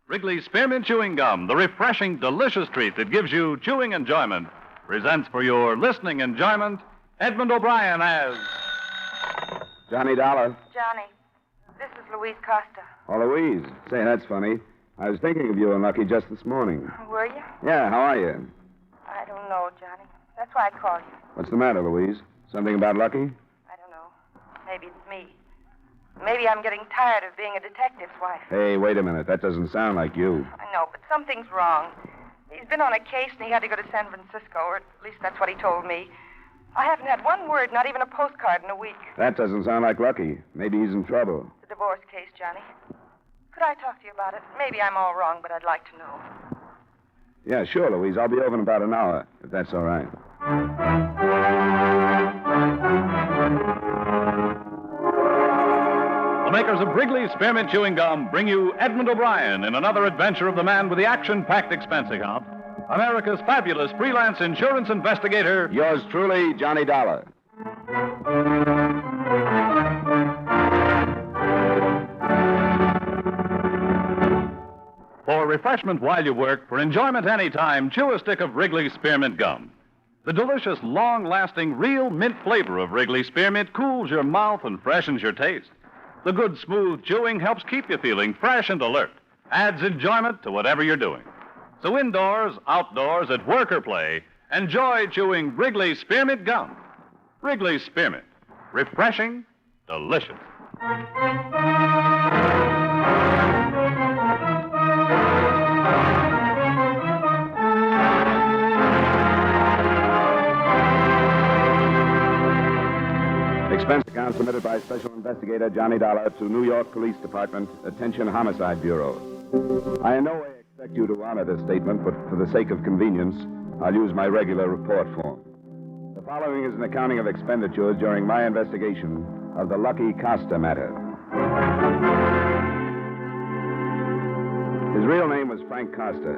Wrigley's Spearmint Chewing Gum, the refreshing, delicious treat that gives you chewing enjoyment, presents for your listening enjoyment Edmund O'Brien as... Johnny Dollar. Johnny, this is Louise Costa. Oh, Louise. Say, that's funny. I was thinking of you and Lucky just this morning. Were you? Yeah, how are you? I don't know, Johnny. That's why I called you. What's the matter, Louise? Something about Lucky? I don't know. Maybe it's me. Maybe I'm getting tired of being a detective's wife. Hey, wait a minute. That doesn't sound like you. I know, but something's wrong. He's been on a case and he had to go to San Francisco, or at least that's what he told me. I haven't had one word, not even a postcard in a week. That doesn't sound like Lucky. Maybe he's in trouble. The divorce case, Johnny. Could I talk to you about it? Maybe I'm all wrong, but I'd like to know. Yeah, sure, Louise. I'll be over in about an hour, if that's all right. The makers of Wrigley's Spearmint Chewing Gum bring you Edmund O'Brien in another adventure of the man with the action-packed expense account, America's fabulous freelance insurance investigator... Yours truly, Johnny Dollar. For refreshment while you work, for enjoyment anytime, chew a stick of Wrigley's Spearmint Gum. The delicious, long-lasting, real mint flavor of Wrigley's Spearmint cools your mouth and freshens your taste. The good, smooth chewing helps keep you feeling fresh and alert, adds enjoyment to whatever you're doing. So indoors, outdoors, at work or play, enjoy chewing Wrigley's Spearmint Gum. Wrigley's Spearmint. Refreshing, delicious. Expense account submitted by Special Investigator Johnny Dollar to New York Police Department, Attention Homicide Bureau. I in no way expect you to honor this statement, but for the sake of convenience, I'll use my regular report form. The following is an accounting of expenditures during my investigation of the Lucky Costa matter. His real name was Frank Costa.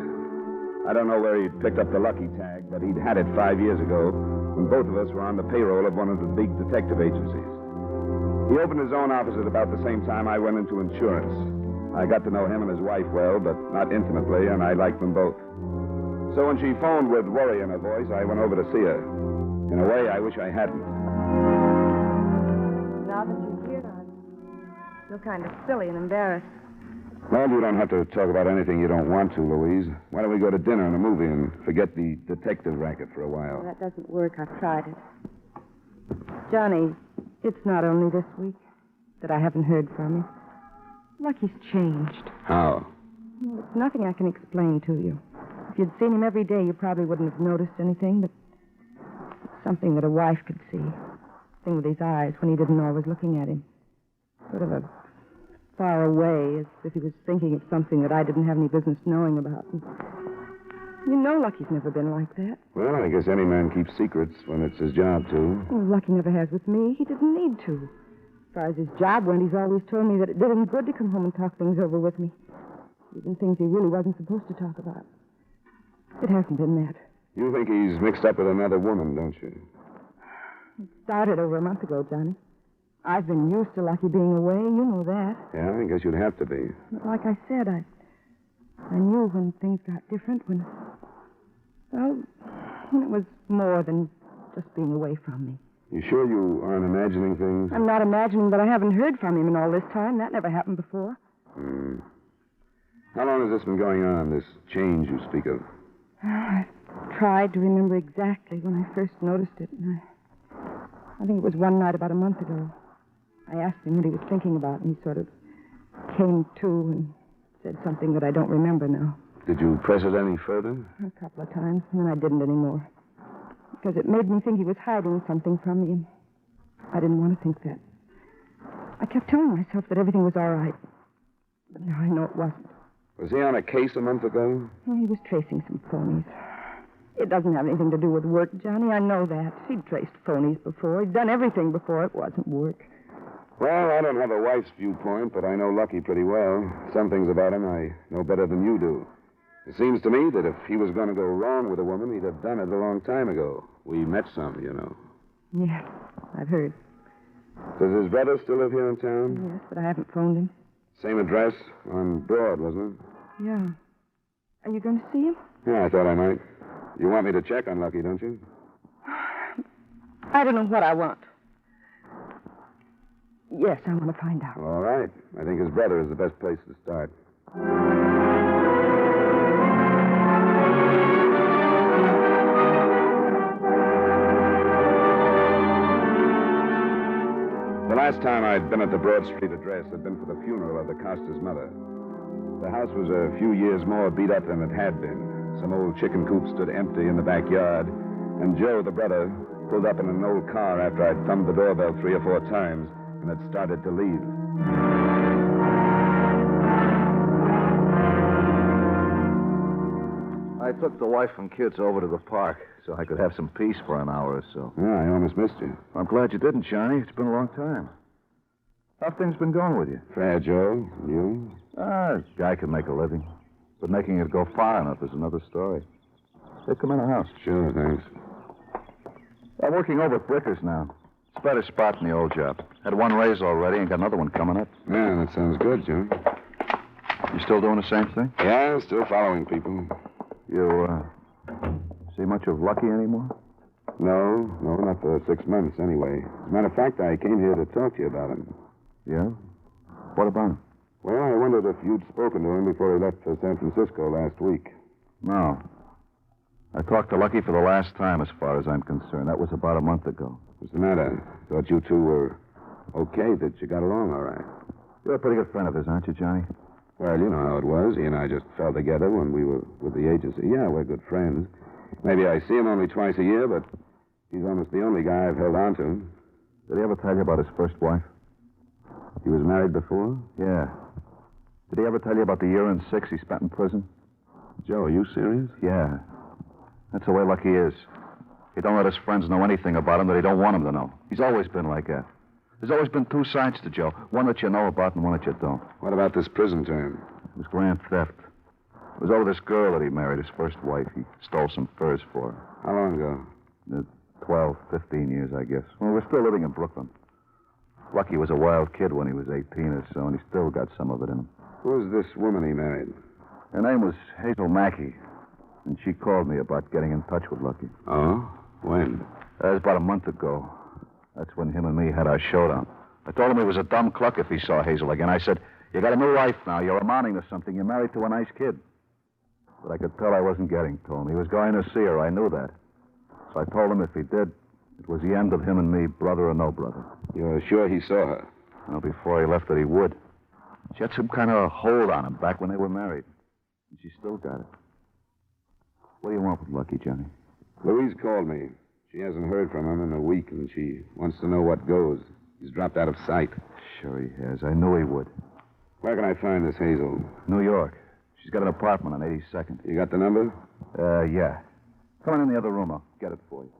I don't know where he picked up the Lucky tag, but he'd had it 5 years ago when both of us were on the payroll of one of the big detective agencies. He opened his own office at about the same time I went into insurance. I got to know him and his wife well, but not intimately, and I liked them both. So when she phoned with worry in her voice, I went over to see her. In a way, I wish I hadn't. Now that you're here, I feel kind of silly and embarrassed. Well, you don't have to talk about anything you don't want to, Louise. Why don't we go to dinner and a movie and forget the detective racket for a while? That doesn't work. I've tried it. Johnny, it's not only this week that I haven't heard from him. Lucky's changed. How? Well, it's nothing I can explain to you. If you'd seen him every day, you probably wouldn't have noticed anything, but it's something that a wife could see. Thing with his eyes when he didn't always looking at him. Sort of a far away, as if he was thinking of something that I didn't have any business knowing about. And you know Lucky's never been like that. Well, I guess any man keeps secrets when it's his job to. Well, Lucky never has with me. He didn't need to. As far as his job went, he's always told me that it did him good to come home and talk things over with me. Even things he really wasn't supposed to talk about. It hasn't been that. You think he's mixed up with another woman, don't you? It started over a month ago, Johnny. I've been used to Lucky being away. You know that. Yeah, I guess you'd have to be. But like I said, I knew when things got different, when it was more than just being away from me. You sure you aren't imagining things? I'm not imagining that I haven't heard from him in all this time. That never happened before. How long has this been going on, this change you speak of? I've tried to remember exactly when I first noticed it. And I think it was one night about a month ago. I asked him what he was thinking about, and he sort of came to and said something that I don't remember now. Did you press it any further? A couple of times, and then I didn't anymore. Because it made me think he was hiding something from me, and I didn't want to think that. I kept telling myself that everything was all right. But now I know it wasn't. Was he on a case a month ago? Well, he was tracing some phonies. It doesn't have anything to do with work, Johnny. I know that. He'd traced phonies before. He'd done everything before. It wasn't work. Well, I don't have a wife's viewpoint, but I know Lucky pretty well. Some things about him I know better than you do. It seems to me that if he was going to go wrong with a woman, he'd have done it a long time ago. We met some, you know. Yeah, I've heard. Does his brother still live here in town? Yes, but I haven't phoned him. Same address on Broad, wasn't it? Yeah. Are you going to see him? Yeah, I thought I might. You want me to check on Lucky, don't you? I don't know what I want. Yes, I want to find out. All right. I think his brother is the best place to start. The last time I'd been at the Broad Street address had been for the funeral of the Costa's mother. The house was a few years more beat up than it had been. Some old chicken coop stood empty in the backyard, and Joe, the brother, pulled up in an old car after I'd thumbed the doorbell 3 or 4 times and had started to leave. I took the wife and kids over to the park so I could have some peace for an hour or so. Yeah, I almost missed you. I'm glad you didn't, Johnny. It's been a long time. How've things been going with you? Fair, Joe. You? A guy can make a living. But making it go far enough is another story. Hey, come in the house. Sure, thanks. I'm working over at Bricker's now. It's a better spot than the old job. Had one raise already and got another one coming up. Yeah, that sounds good, Joe. You still doing the same thing? Yeah, still following people. You, see much of Lucky anymore? No, not for 6 months, anyway. As a matter of fact, I came here to talk to you about him. Yeah? What about him? Well, I wondered if you'd spoken to him before he left for San Francisco last week. No. I talked to Lucky for the last time, as far as I'm concerned. That was about a month ago. What's the matter? Thought you two were okay, that you got along all right. You're a pretty good friend of his, aren't you, Johnny? Well, you know how it was. He and I just fell together when we were with the agency. Yeah, we're good friends. Maybe I see him only twice a year, but he's almost the only guy I've held on to. Did he ever tell you about his first wife? He was married before? Yeah. Did he ever tell you about the year and 6 he spent in prison? Joe, are you serious? Yeah. That's the way Lucky is. He don't let his friends know anything about him that he don't want them to know. He's always been like that. There's always been 2 sides to Joe. One that you know about and one that you don't. What about this prison term? It was grand theft. It was over this girl that he married, his first wife. He stole some furs for her. How long ago? 12, 15 years, I guess. Well, we're still living in Brooklyn. Lucky was a wild kid when he was 18 or so, and he still got some of it in him. Who was this woman he married? Her name was Hazel Mackey, and she called me about getting in touch with Lucky. Oh? When? That was about a month ago. That's when him and me had our showdown. I told him he was a dumb cluck if he saw Hazel again. I said, you got a new wife now. You're amounting to something. You're married to a nice kid. But I could tell I wasn't getting to him. He was going to see her. I knew that. So I told him if he did, it was the end of him and me, brother or no brother. You're sure he saw her? Well, before he left that he would. She had some kind of hold on him back when they were married. And she still got it. What do you want with Lucky, Johnny? Louise called me. She hasn't heard from him in a week, and she wants to know what goes. He's dropped out of sight. Sure he has. I knew he would. Where can I find this Hazel? New York. She's got an apartment on 82nd. You got the number? Yeah. Come on in the other room. I'll get it for you.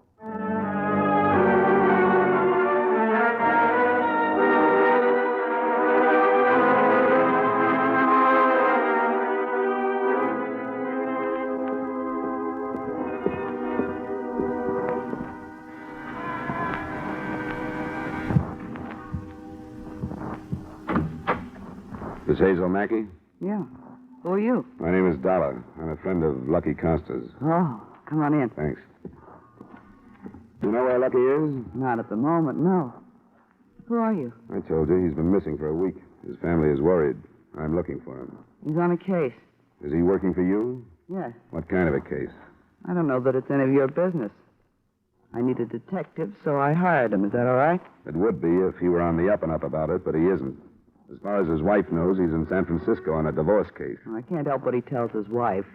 This Hazel Mackey? Yeah. Who are you? My name is Dollar. I'm a friend of Lucky Costa's. Oh, come on in. Thanks. You know where Lucky is? Not at the moment, no. Who are you? I told you he's been missing for a week. His family is worried. I'm looking for him. He's on a case. Is he working for you? Yes. What kind of a case? I don't know that it's any of your business. I need a detective, so I hired him. Is that all right? It would be if he were on the up and up about it, but he isn't. As far as his wife knows, he's in San Francisco on a divorce case. I can't help what he tells his wife.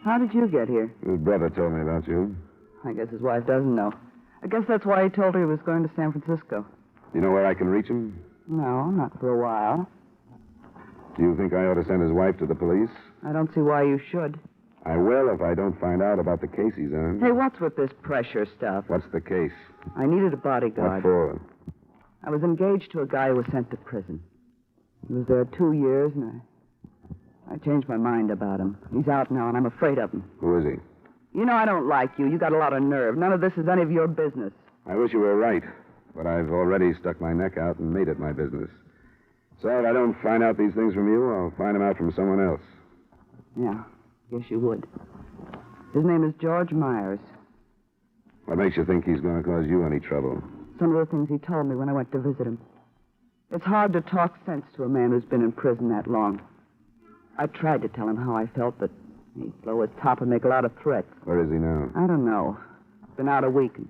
How did you get here? His brother told me about you. I guess his wife doesn't know. I guess that's why he told her he was going to San Francisco. You know where I can reach him? No, not for a while. Do you think I ought to send his wife to the police? I don't see why you should. I will if I don't find out about the case he's on. Hey, what's with this pressure stuff? What's the case? I needed a bodyguard. What for? I was engaged to a guy who was sent to prison. He was there 2 years, and I changed my mind about him. He's out now, and I'm afraid of him. Who is he? You know I don't like you. You got a lot of nerve. None of this is any of your business. I wish you were right, but I've already stuck my neck out and made it my business. So if I don't find out these things from you, I'll find them out from someone else. Yeah, guess you would. His name is George Myers. What makes you think he's going to cause you any trouble? Some of the things he told me when I went to visit him. It's hard to talk sense to a man who's been in prison that long. I tried to tell him how I felt, but he'd blow his top and make a lot of threats. Where is he now? I don't know. Been out a week. And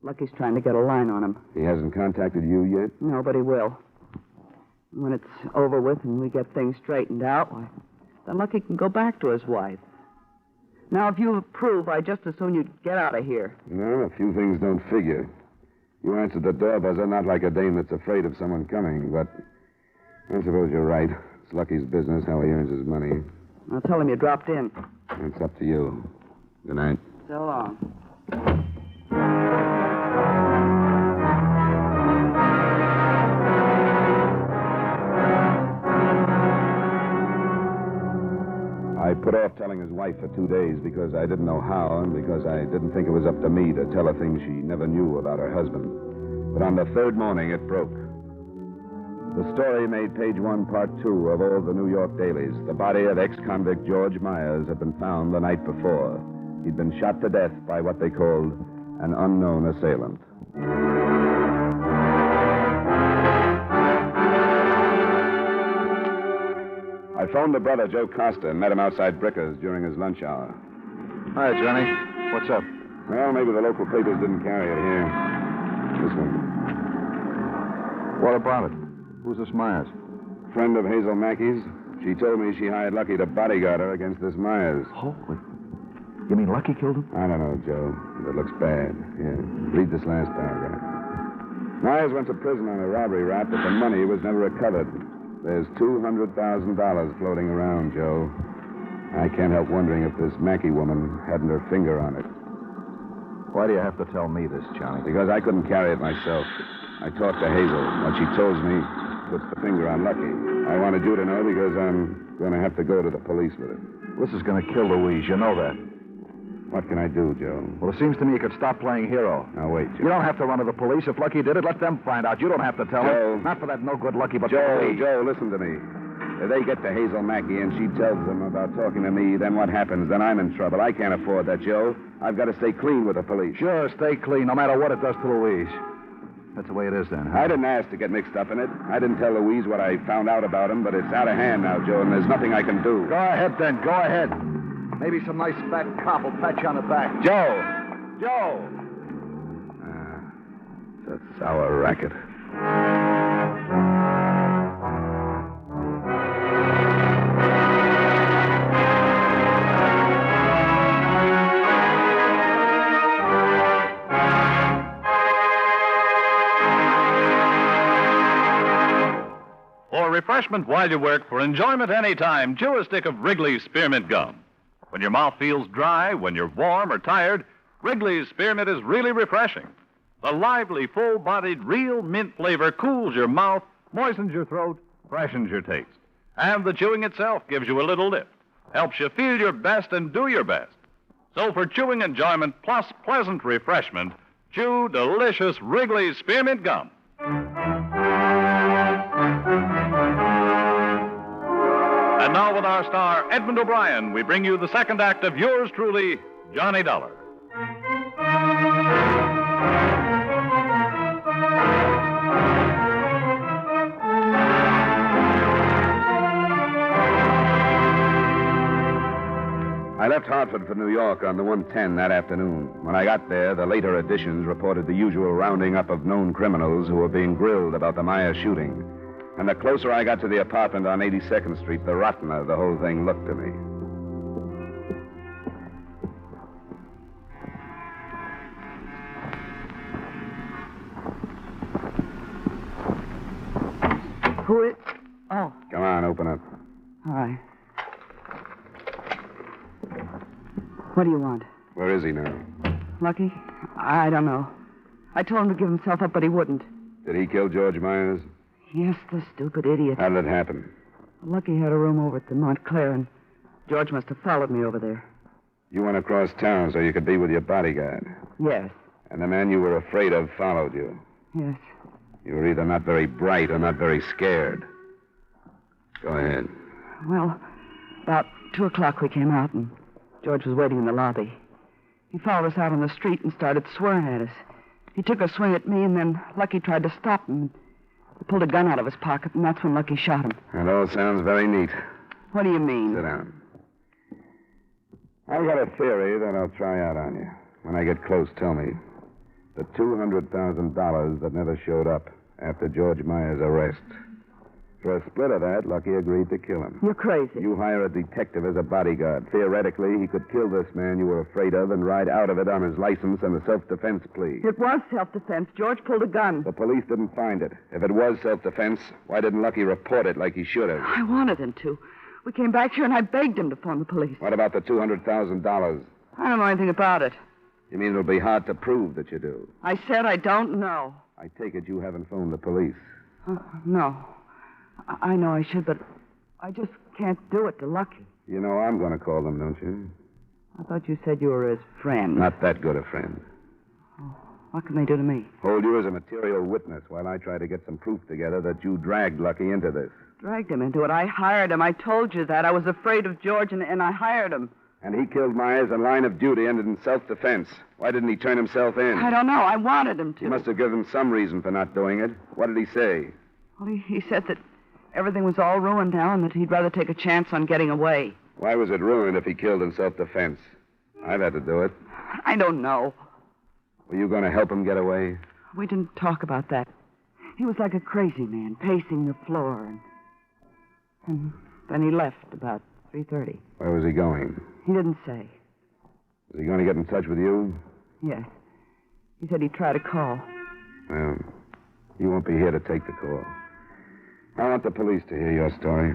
Lucky's trying to get a line on him. He hasn't contacted you yet? No, but he will. When it's over with and we get things straightened out, why, then Lucky can go back to his wife. Now, if you approve, I'd just as soon you'd get out of here. No, a few things don't figure. You answered the door buzzer not like a dame that's afraid of someone coming, but I suppose you're right. It's Lucky's business how he earns his money. I'll tell him you dropped in. It's up to you. Good night. So long. I put off telling his wife for 2 days because I didn't know how and because I didn't think it was up to me to tell her things she never knew about her husband. But on the third morning, it broke. The story made page 1, part 2 of all the New York dailies. The body of ex-convict George Myers had been found the night before. He'd been shot to death by what they called an unknown assailant. I phoned the brother, Joe Costa, and met him outside Bricker's during his lunch hour. Hi, Johnny. What's up? Well, maybe the local papers didn't carry it here. This one. What about it? Who's this Myers? Friend of Hazel Mackey's. She told me she hired Lucky to bodyguard her against this Myers. Holy. You mean Lucky killed him? I don't know, Joe. But it looks bad. Here, read this last paragraph. Myers went to prison on a robbery rap, but the money was never recovered. There's $200,000 floating around, Joe. I can't help wondering if this Mackey woman hadn't her finger on it. Why do you have to tell me this, Johnny? Because I couldn't carry it myself. I talked to Hazel. What she tells me puts the finger on Lucky. I wanted you to know because I'm going to have to go to the police with it. This is going to kill Louise. You know that. What can I do, Joe? Well, it seems to me you could stop playing hero. Now, wait, Joe. You don't have to run to the police. If Lucky did it, let them find out. You don't have to tell Joe. them. Not for that no-good Lucky, but Joe, for me. Joe, listen to me. If they get to Hazel Mackey and she tells them about talking to me, then what happens? Then I'm in trouble. I can't afford that, Joe. I've got to stay clean with the police. Sure, stay clean, no matter what it does to Louise. That's the way it is, then, huh? I didn't ask to get mixed up in it. I didn't tell Louise what I found out about him, but it's out of hand now, Joe, and there's nothing I can do. Go ahead, then. Go ahead. Maybe some nice fat cop will pat you on the back. Joe! Joe! That's our racket. For refreshment while you work, for enjoyment any time, chew a stick of Wrigley's Spearmint Gum. When your mouth feels dry, when you're warm or tired, Wrigley's Spearmint is really refreshing. The lively, full-bodied, real mint flavor cools your mouth, moistens your throat, freshens your taste. And the chewing itself gives you a little lift, helps you feel your best and do your best. So for chewing enjoyment plus pleasant refreshment, chew delicious Wrigley's Spearmint Gum. And now with our star, Edmund O'Brien, we bring you the second act of yours truly, Johnny Dollar. I left Hartford for New York on the 110 that afternoon. When I got there, the later editions reported the usual rounding up of known criminals who were being grilled about the Myers shooting. And the closer I got to the apartment on 82nd Street, the rottener the whole thing looked to me. Who is... Oh, Come on, open up. hi. What do you want? Where is he now? Lucky? I don't know. I told him to give himself up, but he wouldn't. Did he kill George Myers? Yes, the stupid idiot. How did it happen? Lucky had a room over at the Montclair, and George must have followed me over there. You went across town so you could be with your bodyguard. Yes, And the man you were afraid of followed you. yes. You were either not very bright or not very scared. Go ahead. Well, about 2:00 we came out, and George was waiting in the lobby. He followed us out on the street and started swearing at us. He took a swing at me, and then Lucky tried to stop him. He pulled a gun out of his pocket, and that's when Lucky shot him. That all sounds very neat. What do you mean? Sit down. I've got a theory that I'll try out on you. When I get close, tell me. The $200,000 that never showed up after George Myers' arrest. For a split of that, Lucky agreed to kill him. You're crazy. You hire a detective as a bodyguard. Theoretically, he could kill this man you were afraid of and ride out of it on his license and a self-defense plea. It was self-defense. George pulled a gun. The police didn't find it. If it was self-defense, why didn't Lucky report it like he should have? I wanted him to. We came back here, and I begged him to phone the police. What about the $200,000? I don't know anything about it. You mean it'll be hard to prove that you do? I said I don't know. I take it you haven't phoned the police. No. I know I should, but I just can't do it to Lucky. You know I'm going to call them, don't you? I thought you said you were his friend. Not that good a friend. Oh, what can they do to me? Hold you as a material witness while I try to get some proof together that you dragged Lucky into this. Dragged him into it. I hired him. I told you that. I was afraid of George, and I hired him. And he killed Myers in line of duty, ended in self-defense. Why didn't he turn himself in? I don't know. I wanted him to. You must have given him some reason for not doing it. What did he say? Well, he said that everything was all ruined now and that he'd rather take a chance on getting away. Why was it ruined if he killed in self-defense? I've had to do it. I don't know. Were you going to help him get away? We didn't talk about that. He was like a crazy man, pacing the floor. And then he left about 3:30. Where was he going? He didn't say. Was he going to get in touch with you? Yes. He said he'd try to call. Well, you won't be here to take the call. I want the police to hear your story.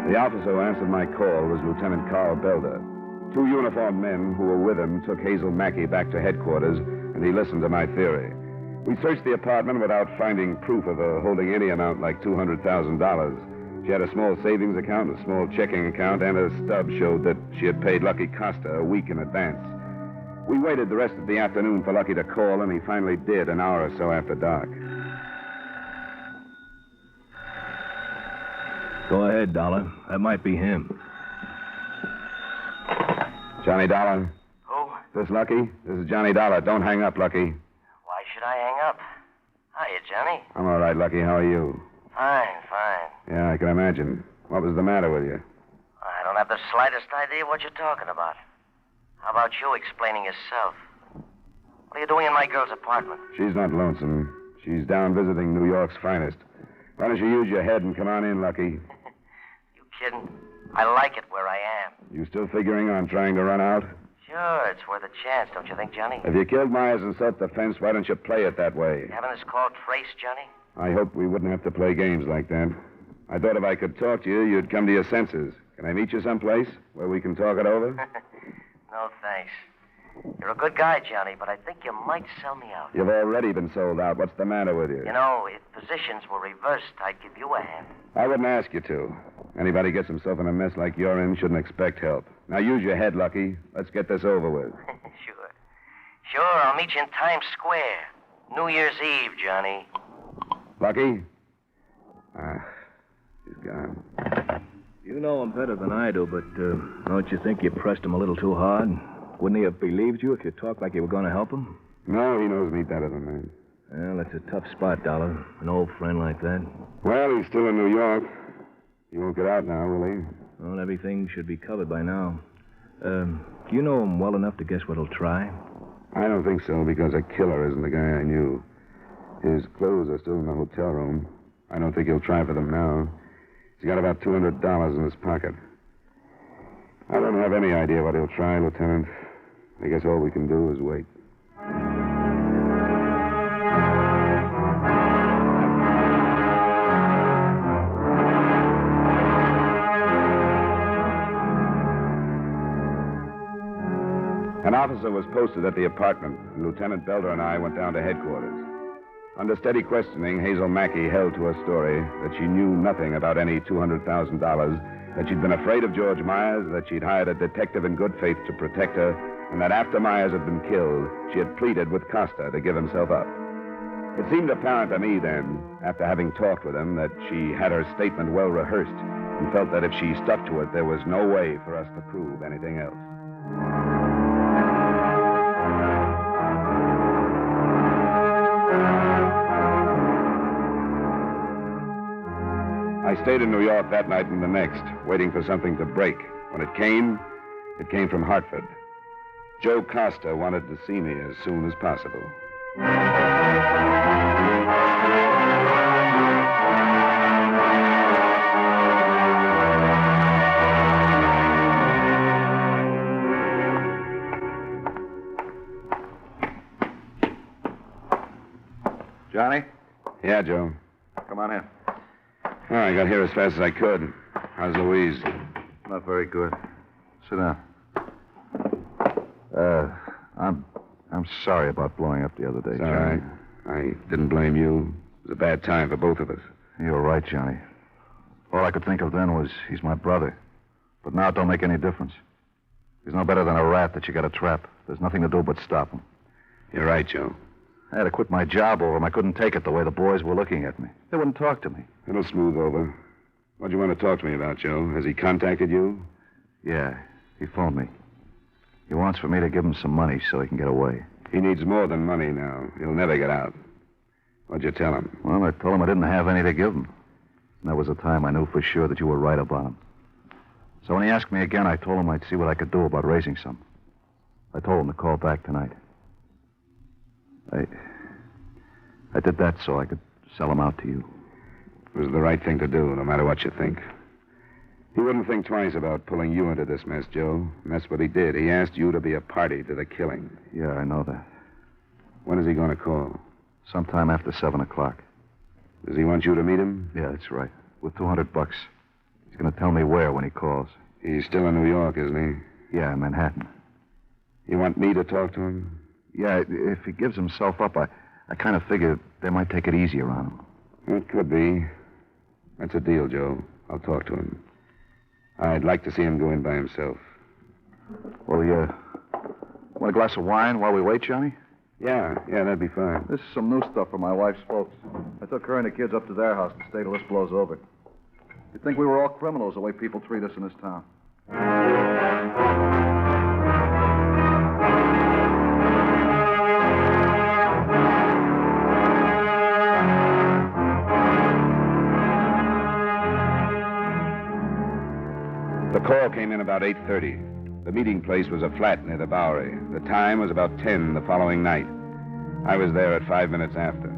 The officer who answered my call was Lieutenant Carl Belder. 2 uniformed men who were with him took Hazel Mackey back to headquarters, and he listened to my theory. We searched the apartment without finding proof of her holding any amount like $200,000. She had a small savings account, a small checking account, and a stub showed that she had paid Lucky Costa a week in advance. We waited the rest of the afternoon for Lucky to call, and he finally did an hour or so after dark. Go ahead, Dollar. That might be him. Johnny Dollar? Who? This Lucky? This is Johnny Dollar. Don't hang up, Lucky. Why should I hang up? Hiya, Johnny. I'm all right, Lucky. How are you? Fine. Yeah, I can imagine. What was the matter with you? I don't have the slightest idea what you're talking about. How about you explaining yourself? What are you doing in my girl's apartment? She's not lonesome. She's down visiting New York's finest. Why don't you use your head and come on in, Lucky? You kidding? I like it where I am. You still figuring on trying to run out? Sure, it's worth a chance, don't you think, Johnny? If you killed Myers in self-defense, why don't you play it that way? Having this call traced, Johnny? I hoped we wouldn't have to play games like that. I thought if I could talk to you, you'd come to your senses. Can I meet you someplace where we can talk it over? No, thanks. You're a good guy, Johnny, but I think you might sell me out. You've already been sold out. What's the matter with you? You know, if positions were reversed, I'd give you a hand. I wouldn't ask you to. Anybody gets himself in a mess like you're in shouldn't expect help. Now use your head, Lucky. Let's get this over with. Sure, I'll meet you in Times Square. New Year's Eve, Johnny. Lucky? He's gone. You know him better than I do, but don't you think you pressed him a little too hard? Wouldn't he have believed you if you talked like you were going to help him? No, he knows me better than that. Well, that's a tough spot, Dollar. An old friend like that. Well, he's still in New York. He won't get out now, will he? Well, everything should be covered by now. Do you know him well enough to guess what he'll try? I don't think so, because a killer isn't the guy I knew. His clothes are still in the hotel room. I don't think he'll try for them now. He's got about $200 in his pocket. I don't have any idea what he'll try, Lieutenant. I guess all we can do is wait. An officer was posted at the apartment, and Lieutenant Belder and I went down to headquarters. Under steady questioning, Hazel Mackey held to her story that she knew nothing about any $200,000, that she'd been afraid of George Myers, that she'd hired a detective in good faith to protect her, and that after Myers had been killed, she had pleaded with Costa to give himself up. It seemed apparent to me then, after having talked with him, that she had her statement well rehearsed and felt that if she stuck to it, there was no way for us to prove anything else. I stayed in New York that night and the next, waiting for something to break. When it came from Hartford. Joe Costa wanted to see me as soon as possible. Johnny? Yeah, Joe. Come on in. Oh, I got here as fast as I could. How's Louise? Not very good. Sit down. I'm sorry about blowing up the other day, It's all Johnny. right. I didn't blame you. It was a bad time for both of us. You were right, Johnny. All I could think of then was he's my brother. But now it don't make any difference. He's no better than a rat that you got to trap. There's nothing to do but stop him. You're right, Joe. I had to quit my job over him. I couldn't take it the way the boys were looking at me. They wouldn't talk to me. It'll smooth over. What do you want to talk to me about, Joe? Has he contacted you? Yeah, he phoned me. He wants for me to give him some money so he can get away. He needs more than money now. He'll never get out. What'd you tell him? Well, I told him I didn't have any to give him. And that was the time I knew for sure that you were right about him. So when he asked me again, I told him I'd see what I could do about raising some. I told him to call back tonight. I did that so I could sell him out to you. It was the right thing to do, no matter what you think. He wouldn't think twice about pulling you into this mess, Joe. And that's what he did. He asked you to be a party to the killing. Yeah, I know that. When is he going to call? Sometime after 7 o'clock. Does he want you to meet him? Yeah, that's right. With $200. He's going to tell me where when he calls. He's still in New York, isn't Yeah, in Manhattan. he? You want me to talk to him? Yeah, if he gives himself up, I kind of figure they might take it easier on him. It could be. That's a deal, Joe. I'll talk to him. I'd like to see him go in by himself. Well, want a glass of wine while we wait, Johnny? Yeah, that'd be fine. This is some new stuff from my wife's folks. I took her and the kids up to their house to stay till this blows over. You'd think we were all criminals the way people treat us in this town. The call came in about 8:30. The meeting place was a flat near the Bowery. The time was about 10 the following night. I was there at 5 minutes after.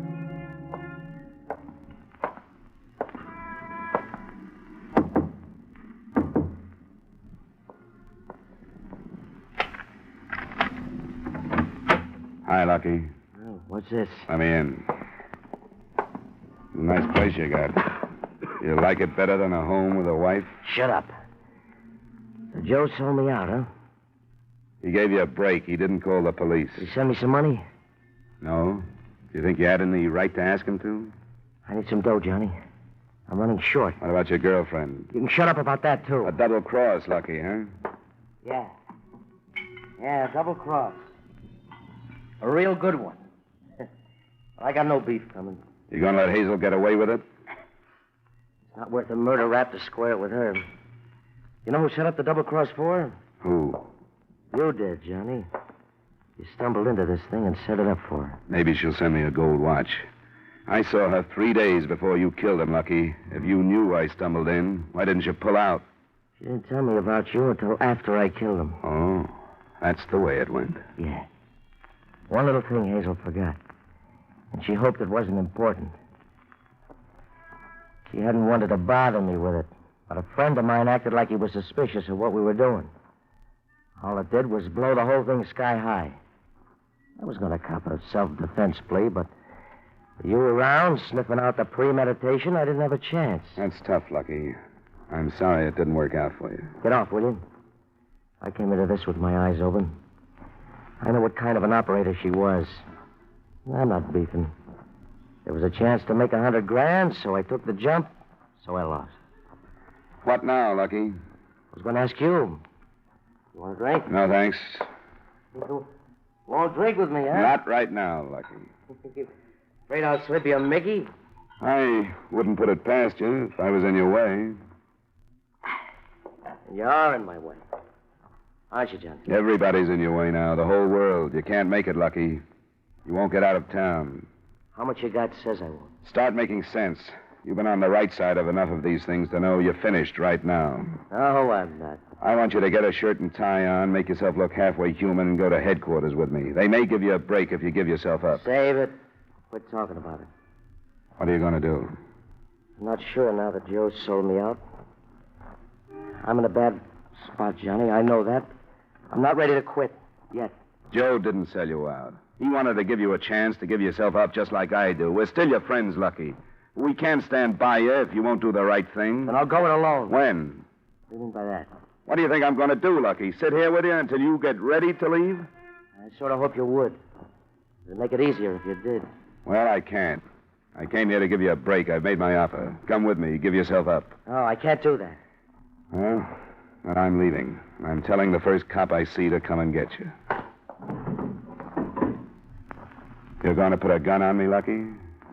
Hi, Lucky. Oh, what's this? Let me in. Nice place you got. You like it better than a home with a wife? Shut up. So Joe sold me out, huh? He gave you a break. He didn't call the police. Did he send me some money? No? You think you had any right to ask him to? I need some dough, Johnny. I'm running short. What about your girlfriend? You can shut up about that, too. A double cross, Lucky, huh? Yeah. Yeah, double cross. A real good one. I got no beef coming. You gonna let Hazel get away with it? It's not worth a murder rap to square it with her. You know who set up the double cross for her? Who? You did, Johnny. You stumbled into this thing and set it up for her. Maybe she'll send me a gold watch. I saw her 3 days before you killed him, Lucky. If you knew I stumbled in, why didn't you pull out? She didn't tell me about you until after I killed him. Oh, that's the way it went. Yeah. One little thing Hazel forgot. And she hoped it wasn't important. She hadn't wanted to bother me with it. But a friend of mine acted like he was suspicious of what we were doing. All it did was blow the whole thing sky high. I was going to cop a self-defense plea, but with you around, sniffing out the premeditation, I didn't have a chance. That's tough, Lucky. I'm sorry it didn't work out for you. Get off, will you? I came into this with my eyes open. I know what kind of an operator she was. I'm not beefing. There was a chance to make $100,000, so I took the jump, so I lost. What now, Lucky? I was going to ask you. You want a drink? No, thanks. Won't drink with me, huh? Not right now, Lucky. Afraid I'll slip you a Mickey? I wouldn't put it past you if I was in your way. You are in my way. Aren't you, Johnny? Everybody's in your way now, the whole world. You can't make it, Lucky. You won't get out of town. How much you got says I won't. Start making sense. You've been on the right side of enough of these things to know you're finished right now. No, I'm not. I want you to get a shirt and tie on, make yourself look halfway human, and go to headquarters with me. They may give you a break if you give yourself up. Save it. Quit talking about it. What are you going to do? I'm not sure now that Joe sold me out. I'm in a bad spot, Johnny. I know that. I'm not ready to quit yet. Joe didn't sell you out. He wanted to give you a chance to give yourself up just like I do. We're still your friends, Lucky. We can't stand by you if you won't do the right thing. Then I'll go it alone. When? What do you mean by that? What do you think I'm going to do, Lucky? Sit here with you until you get ready to leave? I sort of hope you would. It'd make it easier if you did. Well, I can't. I came here to give you a break. I've made my offer. Come with me. Give yourself up. Oh, I can't do that. Well, then I'm leaving. I'm telling the first cop I see to come and get you. You're going to put a gun on me, Lucky?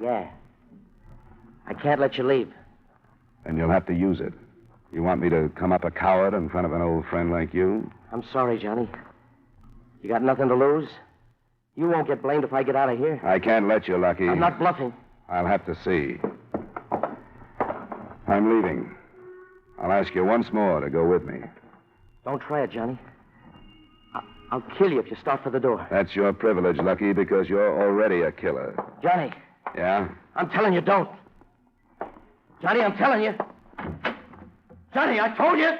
Yeah. I can't let you leave. Then you'll have to use it. You want me to come up a coward in front of an old friend like you? I'm sorry, Johnny. You got nothing to lose? You won't get blamed if I get out of here. I can't let you, Lucky. I'm not bluffing. I'll have to see. I'm leaving. I'll ask you once more to go with me. Don't try it, Johnny. I'll kill you if you start for the door. That's your privilege, Lucky, because you're already a killer. Johnny. Yeah? I'm telling you, don't. Johnny, I'm telling you. Johnny, I told you.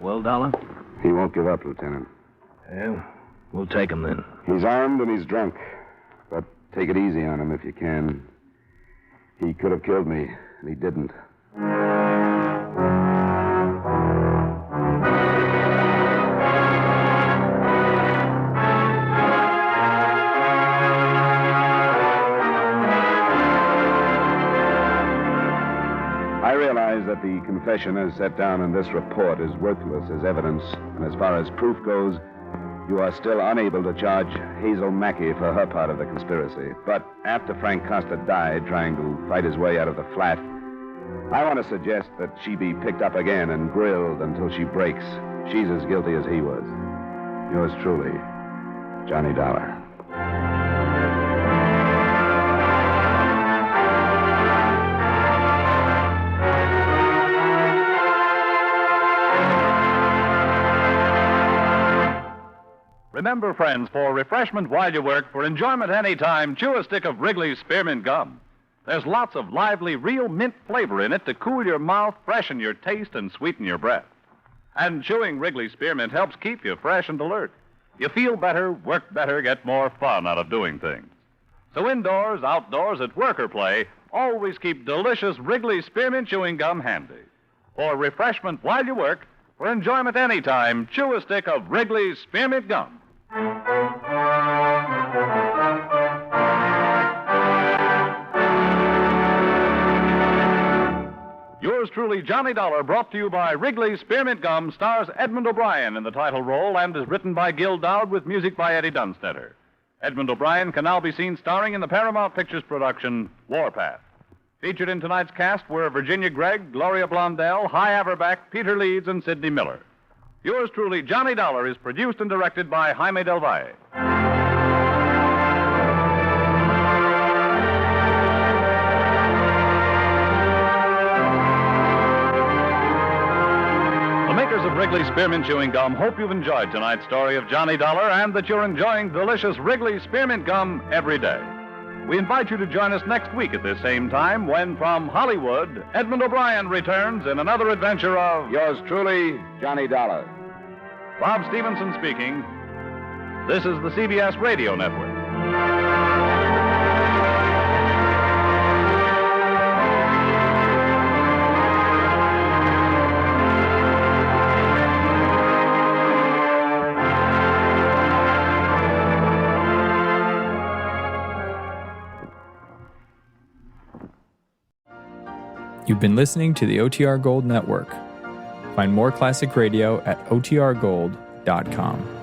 Well, Dollar? He won't give up, Lieutenant. Yeah, we'll take him then. He's armed and he's drunk. But take it easy on him if you can. He could have killed me, and he didn't. I realize that the confession as set down in this report is worthless as evidence, and as far as proof goes, you are still unable to charge Hazel Mackey for her part of the conspiracy. But after Frank Costa died trying to fight his way out of the flat, I want to suggest that she be picked up again and grilled until she breaks. She's as guilty as he was. Yours truly, Johnny Dollar. Remember, friends, for refreshment while you work, for enjoyment any time, chew a stick of Wrigley's Spearmint Gum. There's lots of lively, real mint flavor in it to cool your mouth, freshen your taste, and sweeten your breath. And chewing Wrigley's Spearmint helps keep you fresh and alert. You feel better, work better, get more fun out of doing things. So indoors, outdoors, at work or play, always keep delicious Wrigley's Spearmint Chewing Gum handy. For refreshment while you work, for enjoyment any time, chew a stick of Wrigley's Spearmint Gum. Yours truly, Johnny Dollar, brought to you by Wrigley's Spearmint Gum, stars Edmund O'Brien in the title role and is written by Gil Dowd with music by Eddie Dunstetter. Edmund O'Brien can now be seen starring in the Paramount Pictures production, Warpath. Featured in tonight's cast were Virginia Gregg, Gloria Blondell, Hy Averback, Peter Leeds, and Sidney Miller. Yours truly, Johnny Dollar, is produced and directed by Jaime Del Valle. The makers of Wrigley's Spearmint Chewing Gum hope you've enjoyed tonight's story of Johnny Dollar and that you're enjoying delicious Wrigley's Spearmint Gum every day. We invite you to join us next week at this same time when, from Hollywood, Edmund O'Brien returns in another adventure of Yours truly, Johnny Dollar. Bob Stevenson speaking. This is the CBS Radio Network. You've been listening to the OTR Gold Network. Find more classic radio at otrgold.com.